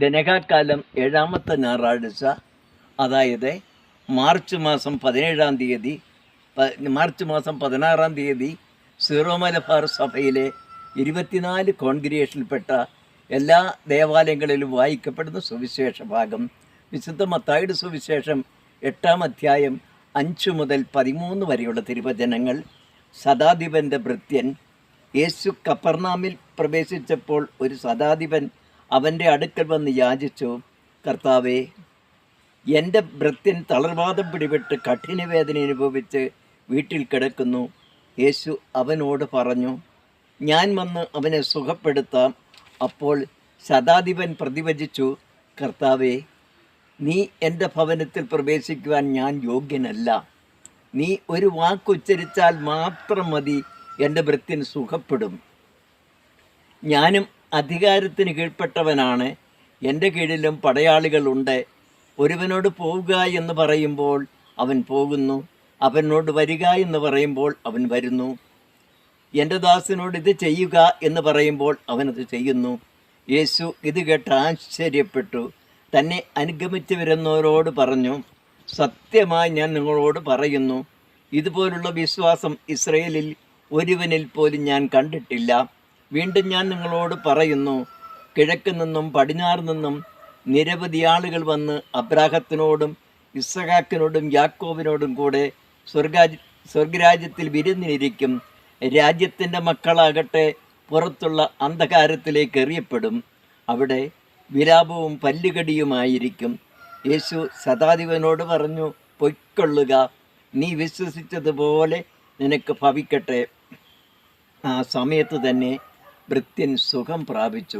ധനകാലം 7ാമത്തെ ഞായറാഴ്ച, അതായത് മാർച്ച് മാസം 17-ാം തീയതി, മാർച്ച് മാസം 16-ാം തീയതി സീറോ മലബാർ സഭയിലെ 24 കോൺഗ്രിഗേഷനിൽപ്പെട്ട എല്ലാ ദേവാലയങ്ങളിലും വായിക്കപ്പെടുന്ന സുവിശേഷ ഭാഗം വിശുദ്ധ മത്തായിയുടെ സുവിശേഷം 8-ാം അധ്യായം 5 മുതൽ 13 വരെയുള്ള തിരുവചനങ്ങൾ. ശതാധിപൻ്റെ ഭൃത്യൻ. യേശു കപ്പർനാമിൽ പ്രവേശിച്ചപ്പോൾ ഒരു ശതാധിപൻ അവൻ്റെ അടുക്കൽ വന്ന് യാചിച്ചു, കർത്താവേ, എൻ്റെ ഭൃത്യൻ തളർവാദം പിടിപെട്ട് കഠിനവേദന അനുഭവിച്ച് വീട്ടിൽ കിടക്കുന്നു. യേശു അവനോട് പറഞ്ഞു, ഞാൻ വന്ന് അവനെ സുഖപ്പെടുത്താം. അപ്പോൾ ശതാധിപൻ പ്രതിവചിച്ചു, കർത്താവേ, നീ എൻ്റെ ഭവനത്തിൽ പ്രവേശിക്കുവാൻ ഞാൻ യോഗ്യനല്ല. നീ ഒരു വാക്കുച്ചരിച്ചാൽ മാത്രം മതി, എൻ്റെ ഭൃത്യൻ സുഖപ്പെടും. ഞാനും അധികാരത്തിന് കീഴ്പ്പെട്ടവനാണ്, എൻ്റെ കീഴിലും പടയാളികളുണ്ട്. ഒരുവനോട് പോവുക എന്ന് പറയുമ്പോൾ അവൻ പോകുന്നു, അവനോട് വരിക എന്ന് പറയുമ്പോൾ അവൻ വരുന്നു. എൻ്റെ ദാസനോട് ഇത് ചെയ്യുക എന്ന് പറയുമ്പോൾ അവനത് ചെയ്യുന്നു. യേശു ഇത് കേട്ട് ആശ്ചര്യപ്പെട്ടു. തന്നെ അനുഗമിച്ച് വരുന്നവരോട് പറഞ്ഞു, സത്യമായി ഞാൻ നിങ്ങളോട് പറയുന്നു, ഇതുപോലുള്ള വിശ്വാസം ഇസ്രയേലിൽ ഒരുവനിൽ പോലും ഞാൻ കണ്ടിട്ടില്ല. വീണ്ടും ഞാൻ നിങ്ങളോട് പറയുന്നു, കിഴക്ക് നിന്നും പടിഞ്ഞാറ് നിന്നും നിരവധി ആളുകൾ വന്ന് അബ്രാഹത്തിനോടും ഇസ്ഹാക്കിനോടും യാക്കോബിനോടും കൂടെ സ്വർഗരാജ്യത്തിൽ വിരുന്നിരിക്കും. രാജ്യത്തിൻ്റെ മക്കളാകട്ടെ പുറത്തുള്ള അന്ധകാരത്തിലേക്ക് എറിയപ്പെടും. അവിടെ വിലാപവും പല്ലുകടിയുമായിരിക്കും. യേശു ശതാധിപനോട് പറഞ്ഞു, പൊയ്ക്കൊള്ളുക, നീ വിശ്വസിച്ചതുപോലെ നിനക്ക് ഭവിക്കട്ടെ. ആ സമയത്ത് തന്നെ ഭൃത്യൻ സുഖം പ്രാപിച്ചു.